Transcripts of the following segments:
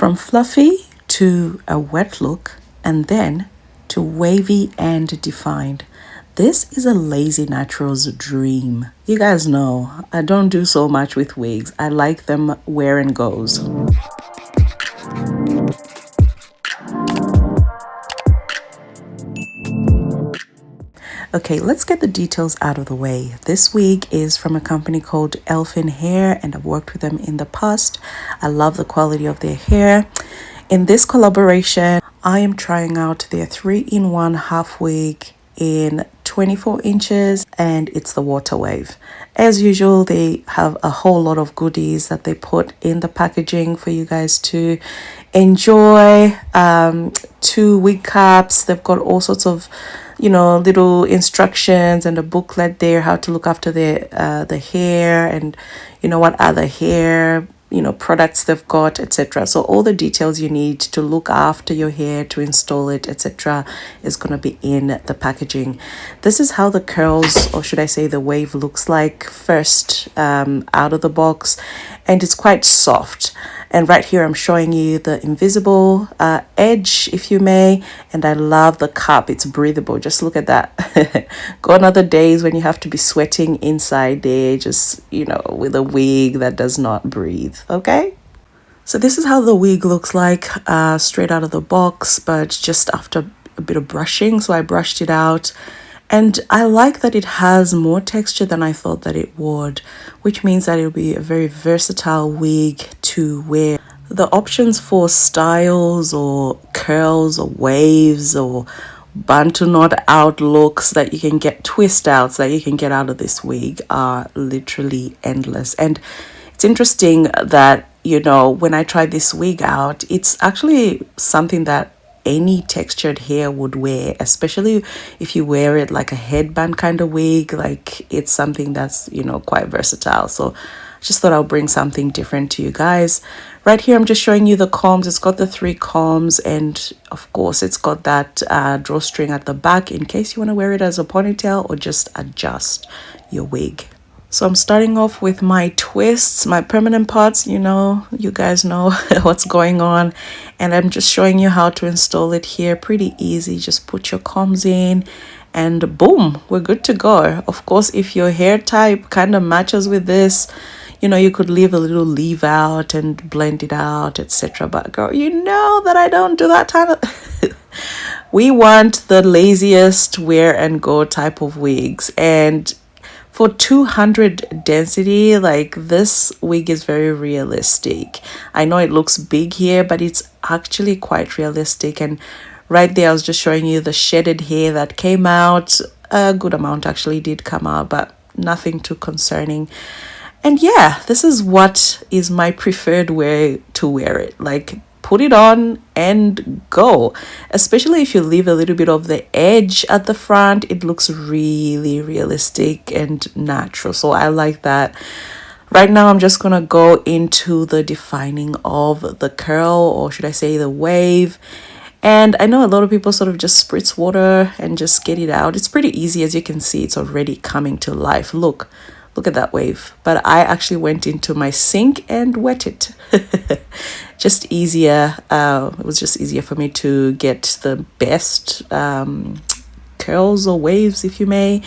From fluffy to a wet look, and then to wavy and defined. This is a lazy natural's dream. You guys know I don't do so much with wigs. I like them where and goes. Okay, let's get the details out of the way. This wig is from a company called Ft.ELFINHAIR, and I've worked with them in the past. I love the quality of their hair. In this collaboration, I am trying out their 3-in-1 half wig in 24 inches, and it's the water wave. As usual, they have a whole lot of goodies that they put in the packaging for you guys to enjoy. 2 wig caps. They've got all sorts of little instructions and a booklet there, how to look after the hair, and what other hair products they've got, etc. So all the details you need to look after your hair, to install it, etc. is going to be in the packaging. This is how the curls, or should I say the wave, looks like first out of the box, and it's quite soft. And right here I'm showing you the invisible edge, if you may, and I love the cup. It's breathable. Just look at that. Gone are the days when you have to be sweating inside there, just with a wig that does not breathe. Okay, so this is how the wig looks like straight out of the box, but just after a bit of brushing. So I brushed it out, and I like that it has more texture than I thought that it would, which means that it'll be a very versatile wig to wear. The options for styles or curls or waves or bantu knot out looks that you can get, twist outs that you can get out of this wig are literally endless. And it's interesting that, when I tried this wig out, it's actually something that any textured hair would wear, especially if you wear it like a headband kind of wig. Like, it's something that's quite versatile. So just thought I'll bring something different to you guys. Right here I'm just showing you the combs. It's got the 3 combs, and of course it's got that drawstring at the back in case you want to wear it as a ponytail or just adjust your wig. So I'm starting off with my twists, my permanent parts. You guys know what's going on. And I'm just showing you how to install it here. Pretty easy. Just put your combs in and boom, we're good to go. Of course, if your hair type kind of matches with this, you could leave a little leave out and blend it out, etc. But girl, that I don't do that kind of... We want the laziest wear and go type of wigs, and for 200 density, like, this wig is very realistic. I know it looks big here, but it's actually quite realistic. And right there I was just showing you the shedded hair that came out. A good amount actually did come out, but nothing too concerning. And yeah, this is what is my preferred way to wear it. Like, put it on and go. Especially if you leave a little bit of the edge at the front, it looks really realistic and natural. So I like that. Right now I'm just gonna go into the defining of the curl, or should I say the wave. And I know a lot of people sort of just spritz water and just get it out. It's pretty easy. As you can see, it's already coming to life. Look at that wave. But I actually went into my sink and wet it. Just easier. It was just easier for me to get the best curls or waves, if you may.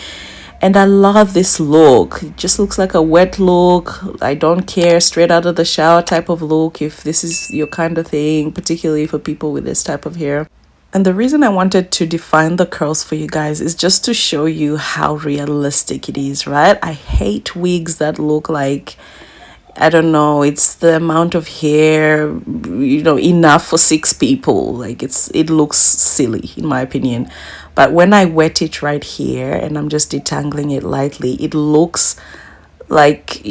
And I love this look. It just looks like a wet look. I don't care, straight out of the shower type of look, if this is your kind of thing, particularly for people with this type of hair. And the reason I wanted to define the curls for you guys is just to show you how realistic it is, right? I hate wigs that look like, I don't know, it's the amount of hair, enough for 6 people. Like, it looks silly in my opinion. But when I wet it right here and I'm just detangling it lightly, it looks like,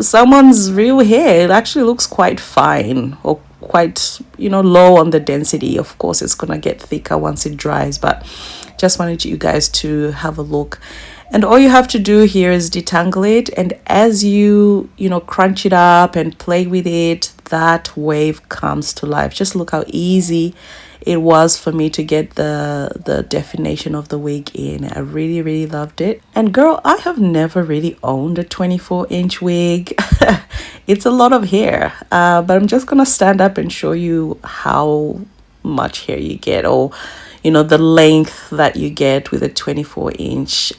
someone's real hair. It actually looks quite fine, or quite, low on the density. Of course, it's gonna get thicker once it dries, but just wanted you guys to have a look. And all you have to do here is detangle it, and as you crunch it up and play with it, that wave comes to life. Just look how easy it was for me to get the definition of the wig in. I really loved it. And girl, I have never really owned a 24-inch wig. It's a lot of hair, but I'm just gonna stand up and show you how much hair you get, or the length that you get with a 24-inch.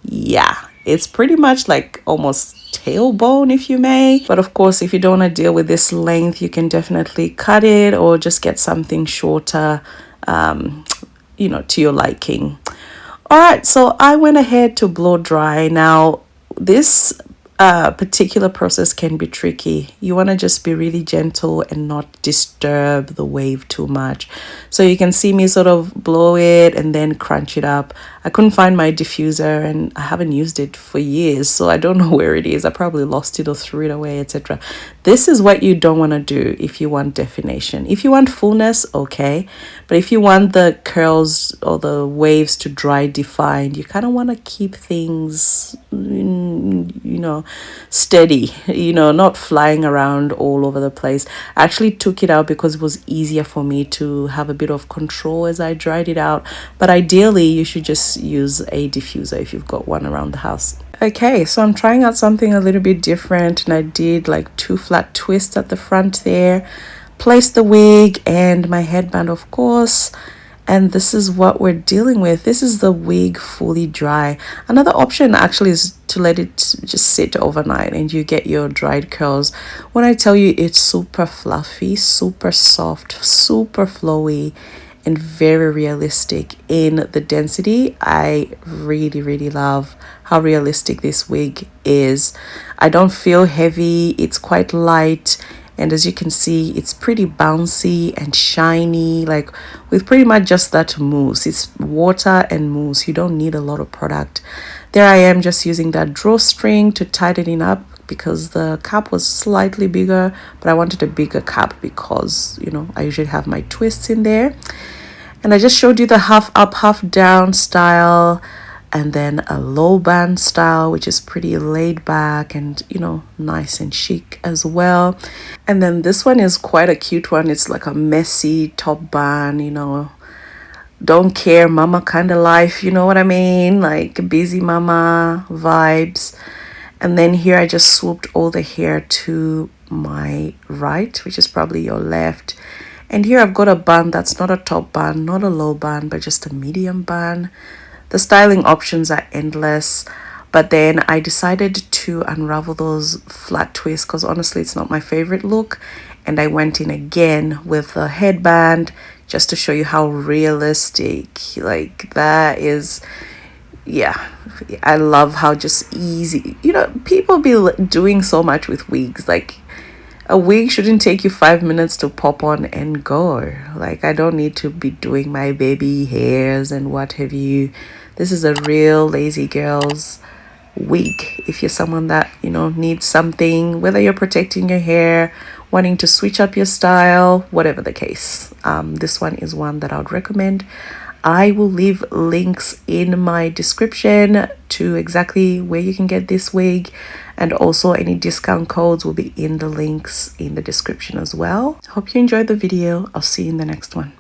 Yeah, it's pretty much like almost tailbone, if you may. But of course, if you don't want to deal with this length, you can definitely cut it or just get something shorter, to your liking. All right, so I went ahead to blow dry. Now, this particular process can be tricky. You want to just be really gentle and not disturb the wave too much. So you can see me sort of blow it and then crunch it up. I couldn't find my diffuser and I haven't used it for years, so I don't know where it is. I probably lost it or threw it away, etc. This is what you don't want to do if you want definition. If you want fullness, okay. But if you want the curls or the waves to dry defined, you kind of want to keep things, steady, not flying around all over the place. I actually took it out because it was easier for me to have a bit of control as I dried it out. But ideally, you should just use a diffuser if you've got one around the house. Okay, so I'm trying out something a little bit different, and I did like 2 flat twists at the front there. Placed the wig and my headband, of course, and this is what we're dealing with. This is the wig fully dry. Another option actually is to let it just sit overnight and you get your dried curls. When I tell you, it's super fluffy, super soft, super flowy, and very realistic in the density. I really, really love how realistic this wig is. I don't feel heavy. It's quite light. And as you can see, it's pretty bouncy and shiny, like with pretty much just that mousse. It's water and mousse. You don't need a lot of product. There I am just using that drawstring to tighten it up because the cap was slightly bigger, but I wanted a bigger cap because, I usually have my twists in there. And I just showed you the half up, half down style, and then a low band style, which is pretty laid back and, nice and chic as well. And then this one is quite a cute one. It's like a messy top band, don't care mama kind of life, you know what I mean? Like busy mama vibes. And then here I just swooped all the hair to my right, which is probably your left. And here I've got a bun that's not a top bun, not a low bun, but just a medium bun. The styling options are endless, but then I decided to unravel those flat twists because honestly, it's not my favorite look. And I went in again with a headband just to show you how realistic, like that is. Yeah, I love how just easy, people be doing so much with wigs. Like a wig shouldn't take you 5 minutes to pop on and go. Like I don't need to be doing my baby hairs and what have you. This is a real lazy girl's wig. If you're someone that, needs something, whether you're protecting your hair, wanting to switch up your style, whatever the case, this one is one that I would recommend. I will leave links in my description to exactly where you can get this wig, and also any discount codes will be in the links in the description as well. Hope you enjoyed the video. I'll see you in the next one.